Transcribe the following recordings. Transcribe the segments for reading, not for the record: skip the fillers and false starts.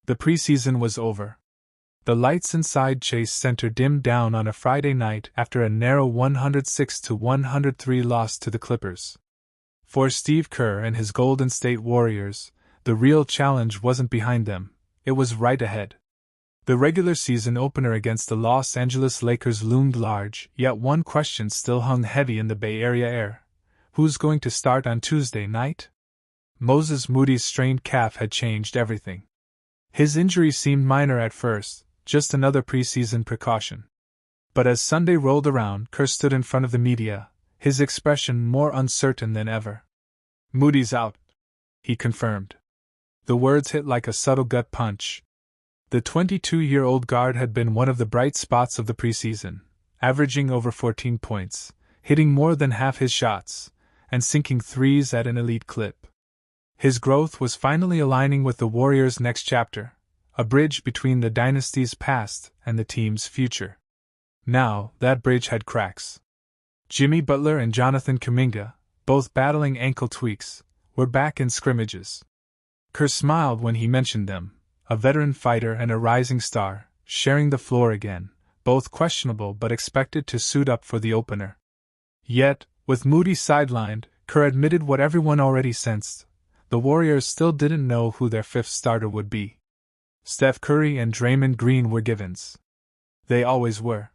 The preseason was over. The lights inside Chase Center dimmed down on a Friday night after a narrow 106-103 loss to the Clippers. For Steve Kerr and his Golden State Warriors, the real challenge wasn't behind them, it was right ahead. The regular season opener against the Los Angeles Lakers loomed large, yet one question still hung heavy in the Bay Area air. Who's going to start on Tuesday night? Moses Moody's strained calf had changed everything. His injury seemed minor at first, just another preseason precaution. But as Sunday rolled around, Kerr stood in front of the media, his expression more uncertain than ever. "Moody's out," he confirmed. The words hit like a subtle gut punch. The 22-year-old guard had been one of the bright spots of the preseason, averaging over 14 points, hitting more than half his shots, and sinking threes at an elite clip. His growth was finally aligning with the Warriors' next chapter, a bridge between the dynasty's past and the team's future. Now, that bridge had cracks. Jimmy Butler and Jonathan Kuminga, both battling ankle tweaks, were back in scrimmages. Kerr smiled when he mentioned them, a veteran fighter and a rising star, sharing the floor again, both questionable but expected to suit up for the opener. Yet, with Moody sidelined, Kerr admitted what everyone already sensed: the Warriors still didn't know who their fifth starter would be. Steph Curry and Draymond Green were givens. They always were.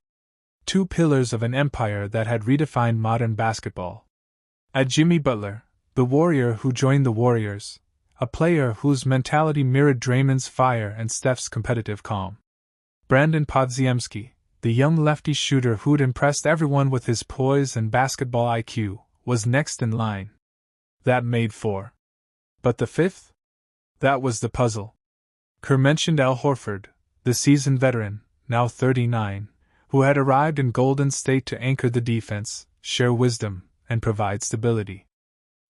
Two pillars of an empire that had redefined modern basketball. At Jimmy Butler, the Warrior who joined the Warriors, a player whose mentality mirrored Draymond's fire and Steph's competitive calm. Brandon Podziemski, the young lefty shooter who'd impressed everyone with his poise and basketball IQ, was next in line. That made four. But the fifth? That was the puzzle. Kerr mentioned Al Horford, the seasoned veteran, now 39, who had arrived in Golden State to anchor the defense, share wisdom, and provide stability.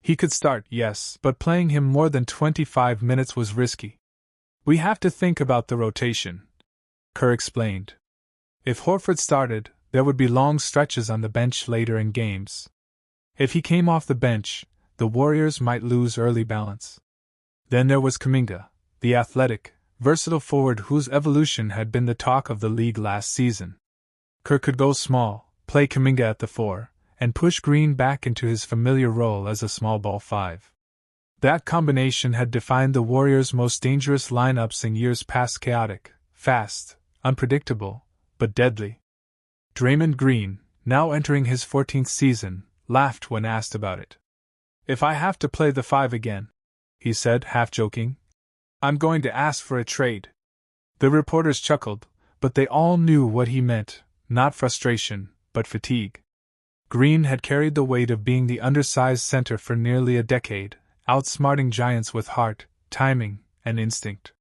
He could start, yes, but playing him more than 25 minutes was risky. "We have to think about the rotation," Kerr explained. If Horford started, there would be long stretches on the bench later in games. If he came off the bench, the Warriors might lose early balance. Then there was Kuminga, the athletic, versatile forward whose evolution had been the talk of the league last season. Kerr could go small, play Kuminga at the 4, and push Green back into his familiar role as a small ball 5. That combination had defined the Warriors' most dangerous lineups in years past: chaotic, fast, unpredictable, but deadly. Draymond Green, now entering his 14th season, laughed when asked about it. "If I have to play the 5 again," he said, half joking, "I'm going to ask for a trade." The reporters chuckled, but they all knew what he meant: not frustration, but fatigue. Green had carried the weight of being the undersized center for nearly a decade, outsmarting giants with heart, timing, and instinct.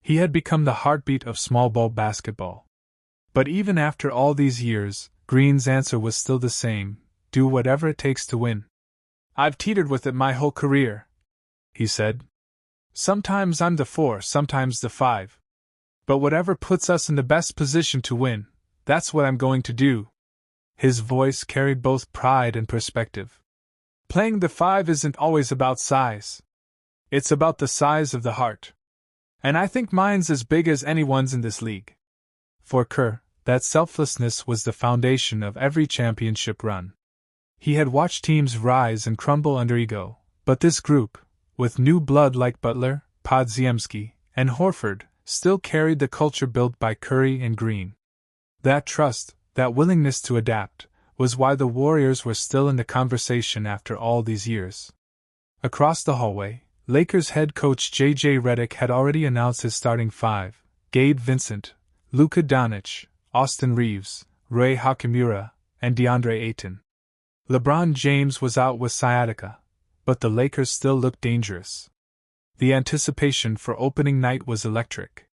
He had become the heartbeat of small ball basketball. But even after all these years, Green's answer was still the same: do whatever it takes to win. "I've teetered with it my whole career," he said. "Sometimes I'm the 4, sometimes the 5. But whatever puts us in the best position to win, that's what I'm going to do." His voice carried both pride and perspective. "Playing the 5 isn't always about size. It's about the size of the heart. And I think mine's as big as anyone's in this league." For Kerr, that selflessness was the foundation of every championship run. He had watched teams rise and crumble under ego, but this group, with new blood like Butler, Podziemski, and Horford, still carried the culture built by Curry and Green. That trust, that willingness to adapt, was why the Warriors were still in the conversation after all these years. Across the hallway, Lakers head coach J.J. Redick had already announced his starting 5: Gabe Vincent, Luka Doncic, Austin Reeves, Rui Hachimura, and DeAndre Ayton. LeBron James was out with sciatica, but the Lakers still looked dangerous. The anticipation for opening night was electric.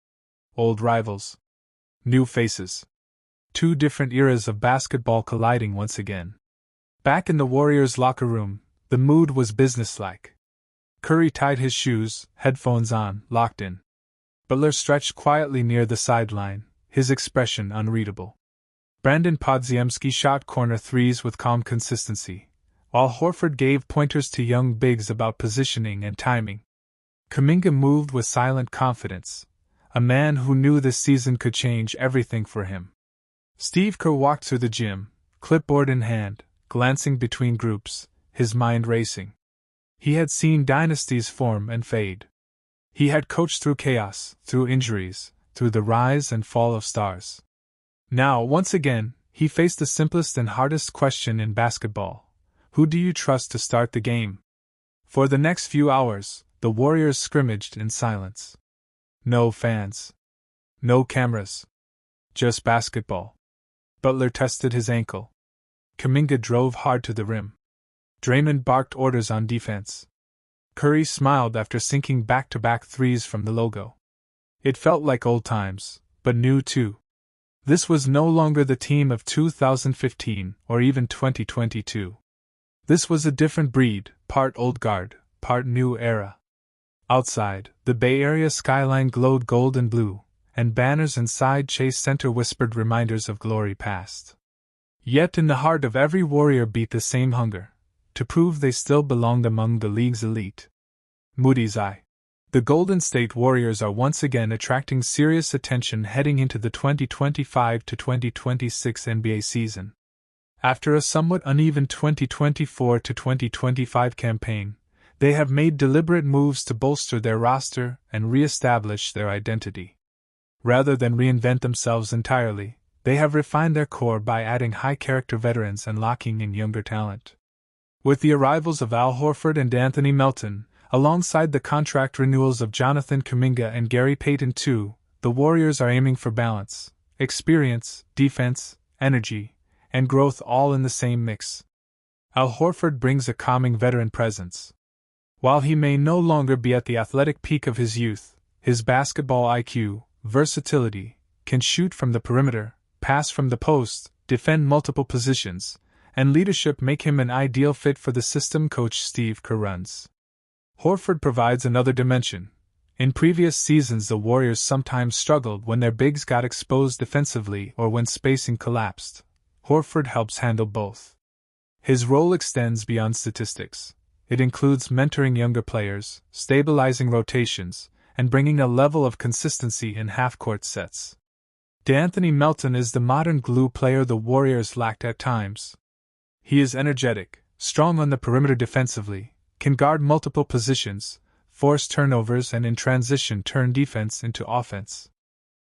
Old rivals. New faces. Two different eras of basketball colliding once again. Back in the Warriors' locker room, the mood was businesslike. Curry tied his shoes, headphones on, locked in. Butler stretched quietly near the sideline, his expression unreadable. Brandon Podziemski shot corner threes with calm consistency, while Horford gave pointers to young bigs about positioning and timing. Kuminga moved with silent confidence, a man who knew this season could change everything for him. Steve Kerr walked through the gym, clipboard in hand, glancing between groups, his mind racing. He had seen dynasties form and fade. He had coached through chaos, through injuries, through the rise and fall of stars. Now, once again, he faced the simplest and hardest question in basketball. Who do you trust to start the game? For the next few hours, the Warriors scrimmaged in silence. No fans. No cameras. Just basketball. Butler tested his ankle. Kuminga drove hard to the rim. Draymond barked orders on defense. Curry smiled after sinking back-to-back threes from the logo. It felt like old times, but new too. This was no longer the team of 2015 or even 2022. This was a different breed, part old guard, part new era. Outside, the Bay Area skyline glowed gold and blue, and banners inside Chase Center whispered reminders of glory past. Yet in the heart of every Warrior beat the same hunger, to prove they still belonged among the league's elite. Moody's Eye. The Golden State Warriors are once again attracting serious attention heading into the 2025 to 2026 NBA season. After a somewhat uneven 2024 to 2025 campaign, they have made deliberate moves to bolster their roster and re-establish their identity. Rather than reinvent themselves entirely, they have refined their core by adding high-character veterans and locking in younger talent. With the arrivals of Al Horford and Anthony Melton, alongside the contract renewals of Jonathan Kuminga and Gary Payton II, the Warriors are aiming for balance, experience, defense, energy, and growth all in the same mix. Al Horford brings a calming veteran presence. While he may no longer be at the athletic peak of his youth, his basketball IQ, versatility, can shoot from the perimeter, pass from the post, defend multiple positions, and leadership make him an ideal fit for the system coach Steve Kerr runs. Horford provides another dimension. In previous seasons, the Warriors sometimes struggled when their bigs got exposed defensively or when spacing collapsed. Horford helps handle both. His role extends beyond statistics. It includes mentoring younger players, stabilizing rotations, and bringing a level of consistency in half-court sets. DeAnthony Melton is the modern glue player the Warriors lacked at times. He is energetic, strong on the perimeter defensively, can guard multiple positions, force turnovers, and in transition turn defense into offense.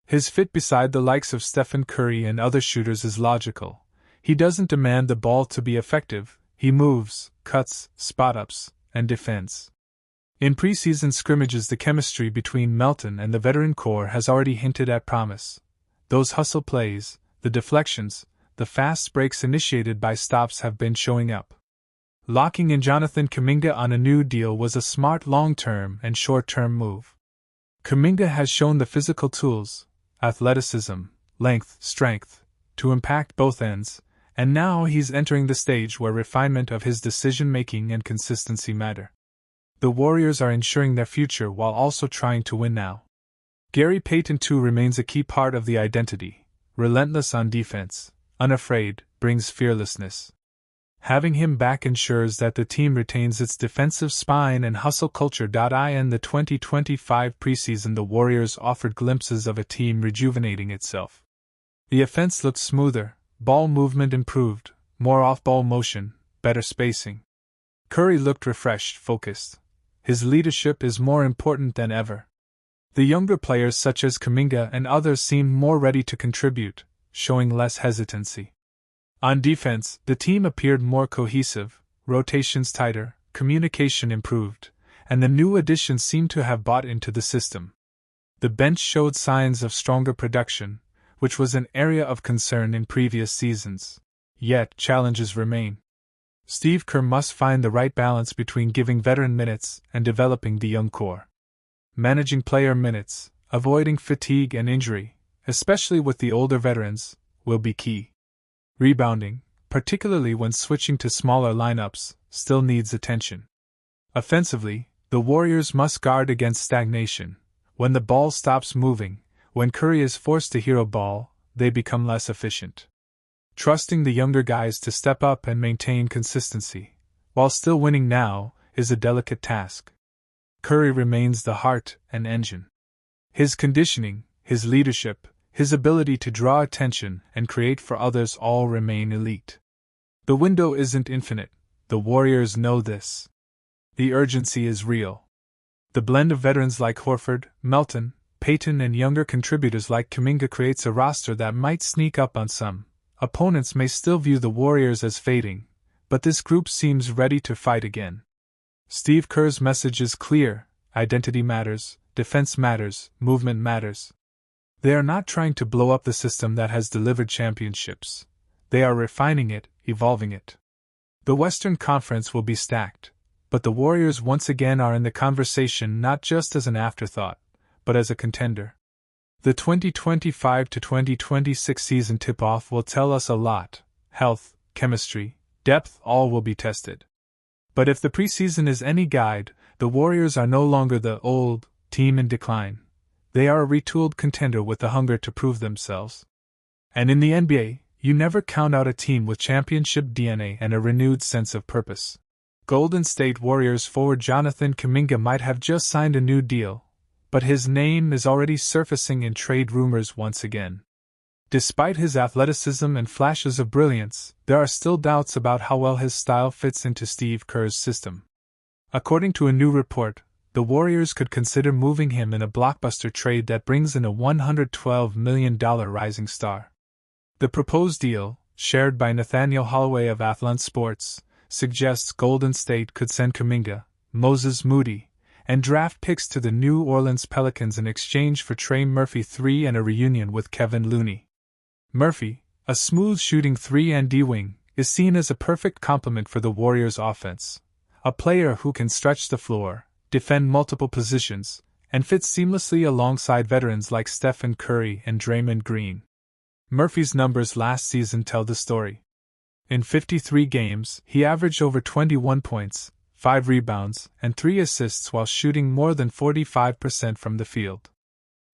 His fit beside the likes of Stephen Curry and other shooters is logical. He doesn't demand the ball to be effective, he moves, cuts, spot-ups, and defends. In preseason scrimmages, the chemistry between Melton and the veteran core has already hinted at promise. Those hustle plays, the deflections, the fast breaks initiated by stops have been showing up. Locking in Jonathan Kuminga on a new deal was a smart long-term and short-term move. Kuminga has shown the physical tools, athleticism, length, strength, to impact both ends, and now he's entering the stage where refinement of his decision-making and consistency matter. The Warriors are ensuring their future while also trying to win now. Gary Payton II remains a key part of the identity. Relentless on defense, unafraid, brings fearlessness. Having him back ensures that the team retains its defensive spine and hustle culture. In the 2025 preseason, the Warriors offered glimpses of a team rejuvenating itself. The offense looked smoother, ball movement improved, more off-ball motion, better spacing. Curry looked refreshed, focused. His leadership is more important than ever. The younger players such as Kuminga and others seemed more ready to contribute, showing less hesitancy. On defense, the team appeared more cohesive, rotations tighter, communication improved, and the new additions seemed to have bought into the system. The bench showed signs of stronger production, which was an area of concern in previous seasons. Yet, challenges remain. Steve Kerr must find the right balance between giving veteran minutes and developing the young core. Managing player minutes, avoiding fatigue and injury, especially with the older veterans, will be key. Rebounding, particularly when switching to smaller lineups, still needs attention. Offensively, the Warriors must guard against stagnation. When the ball stops moving, when Curry is forced to hero ball, they become less efficient. Trusting the younger guys to step up and maintain consistency, while still winning now, is a delicate task. Curry remains the heart and engine. His conditioning, his leadership, his ability to draw attention and create for others all remain elite. The window isn't infinite, the Warriors know this. The urgency is real. The blend of veterans like Horford, Melton, Payton, and younger contributors like Kuminga creates a roster that might sneak up on some. Opponents may still view the Warriors as fading, but this group seems ready to fight again. Steve Kerr's message is clear: identity matters, defense matters, movement matters. They are not trying to blow up the system that has delivered championships. They are refining it, evolving it. The Western Conference will be stacked, but the Warriors once again are in the conversation not just as an afterthought, but as a contender. The 2025-2026 season tip-off will tell us a lot. Health, chemistry, depth, all will be tested. But if the preseason is any guide, the Warriors are no longer the old team in decline. They are a retooled contender with the hunger to prove themselves. And in the NBA, you never count out a team with championship DNA and a renewed sense of purpose. Golden State Warriors forward Jonathan Kuminga might have just signed a new deal, but his name is already surfacing in trade rumors once again. Despite his athleticism and flashes of brilliance, there are still doubts about how well his style fits into Steve Kerr's system. According to a new report, the Warriors could consider moving him in a blockbuster trade that brings in a $112 million rising star. The proposed deal, shared by Nathaniel Holloway of Athlon Sports, suggests Golden State could send Kuminga, Moses Moody, and draft picks to the New Orleans Pelicans in exchange for Trey Murphy III and a reunion with Kevin Looney. Murphy, a smooth-shooting 3-and-D wing, is seen as a perfect complement for the Warriors' offense, a player who can stretch the floor, defend multiple positions, and fit seamlessly alongside veterans like Stephen Curry and Draymond Green. Murphy's numbers last season tell the story. In 53 games, he averaged over 21 points, 5 rebounds, and 3 assists while shooting more than 45% from the field.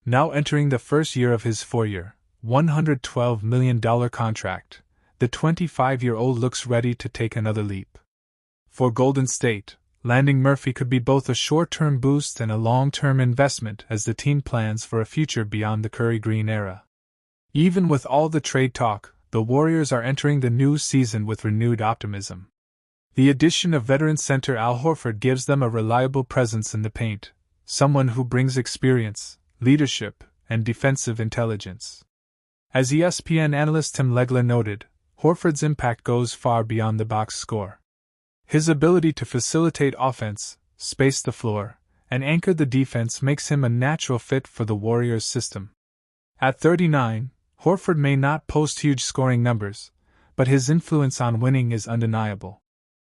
Now entering the first year of his 4-year, $112 million contract, the 25-year-old looks ready to take another leap. For Golden State, landing Murphy could be both a short-term boost and a long-term investment as the team plans for a future beyond the Curry-Green era. Even with all the trade talk, the Warriors are entering the new season with renewed optimism. The addition of veteran center Al Horford gives them a reliable presence in the paint, someone who brings experience, leadership, and defensive intelligence. As ESPN analyst Tim Legler noted, Horford's impact goes far beyond the box score. His ability to facilitate offense, space the floor, and anchor the defense makes him a natural fit for the Warriors' system. At 39, Horford may not post huge scoring numbers, but his influence on winning is undeniable.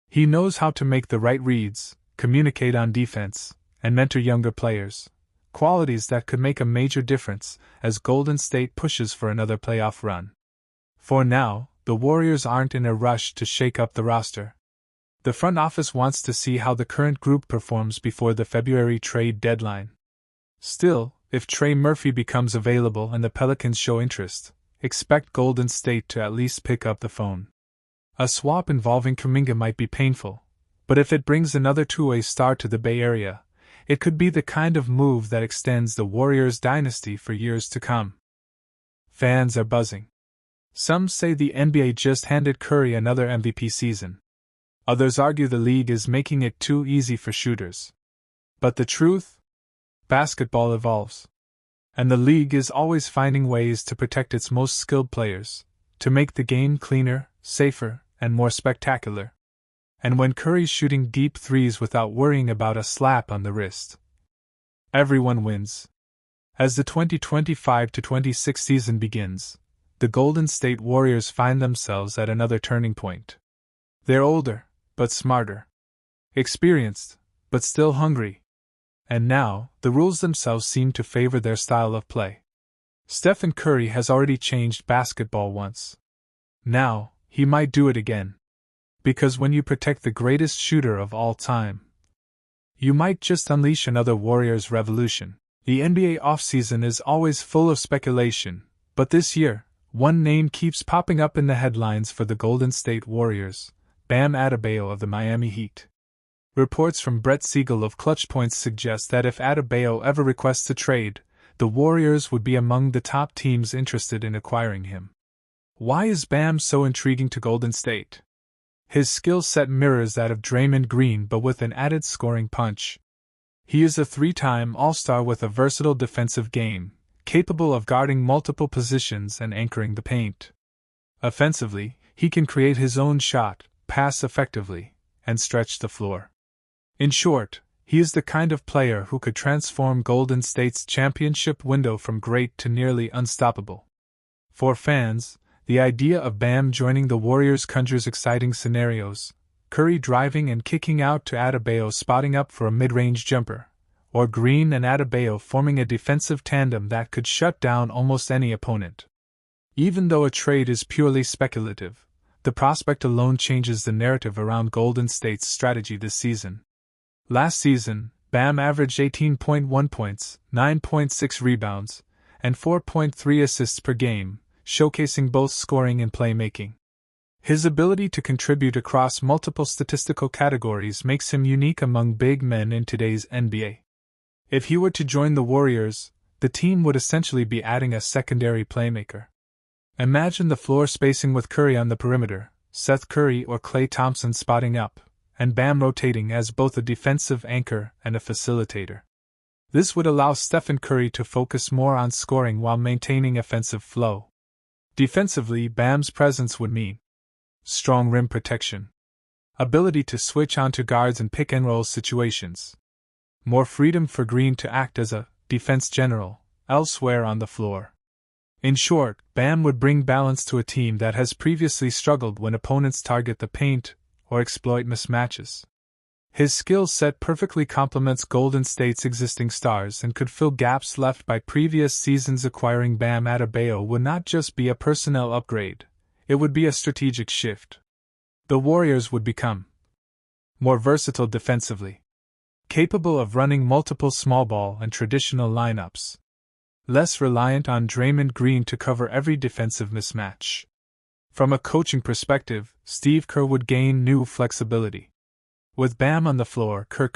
He knows how to make the right reads, communicate on defense, and mentor younger players, qualities that could make a major difference as Golden State pushes for another playoff run. For now, the Warriors aren't in a rush to shake up the roster. The front office wants to see how the current group performs before the February trade deadline. Still, if Trey Murphy becomes available and the Pelicans show interest, expect Golden State to at least pick up the phone. A swap involving Kuminga might be painful, but if it brings another two-way star to the Bay Area, it could be the kind of move that extends the Warriors' dynasty for years to come. Fans are buzzing. Some say the NBA just handed Curry another MVP season. Others argue the league is making it too easy for shooters. But the truth? Basketball evolves. And the league is always finding ways to protect its most skilled players, to make the game cleaner, safer, and more spectacular. And when Curry's shooting deep threes without worrying about a slap on the wrist, everyone wins. As the 2025-26 season begins, the Golden State Warriors find themselves at another turning point. They're older, but smarter. Experienced, but still hungry. And now, the rules themselves seem to favor their style of play. Stephen Curry has already changed basketball once. Now, he might do it again. Because when you protect the greatest shooter of all time, you might just unleash another Warriors revolution. The NBA offseason is always full of speculation, but this year, one name keeps popping up in the headlines for the Golden State Warriors: Bam Adebayo of the Miami Heat. Reports from Brett Siegel of Clutch Points suggest that if Adebayo ever requests a trade, the Warriors would be among the top teams interested in acquiring him. Why is Bam so intriguing to Golden State? His skill set mirrors that of Draymond Green but with an added scoring punch. He is a three-time All-Star with a versatile defensive game, capable of guarding multiple positions and anchoring the paint. Offensively, he can create his own shot, pass effectively, and stretch the floor. In short, he is the kind of player who could transform Golden State's championship window from great to nearly unstoppable. For fans, the idea of Bam joining the Warriors conjures exciting scenarios: Curry driving and kicking out to Adebayo spotting up for a mid-range jumper, or Green and Adebayo forming a defensive tandem that could shut down almost any opponent. Even though a trade is purely speculative, the prospect alone changes the narrative around Golden State's strategy this season. Last season, Bam averaged 18.1 points, 9.6 rebounds, and 4.3 assists per game, showcasing both scoring and playmaking. His ability to contribute across multiple statistical categories makes him unique among big men in today's NBA. If he were to join the Warriors, the team would essentially be adding a secondary playmaker. Imagine the floor spacing with Curry on the perimeter, Seth Curry or Klay Thompson spotting up, and Bam rotating as both a defensive anchor and a facilitator. This would allow Stephen Curry to focus more on scoring while maintaining offensive flow. Defensively, Bam's presence would mean strong rim protection, ability to switch onto guards in pick-and-roll situations, more freedom for Green to act as a defense general elsewhere on the floor. In short, Bam would bring balance to a team that has previously struggled when opponents target the paint or exploit mismatches. His skill set perfectly complements Golden State's existing stars and could fill gaps left by previous seasons. Acquiring Bam Adebayo would not just be a personnel upgrade, it would be a strategic shift. The Warriors would become more versatile defensively, capable of running multiple small ball and traditional lineups, less reliant on Draymond Green to cover every defensive mismatch. From a coaching perspective, Steve Kerr would gain new flexibility. With Bam on the floor, Kerr could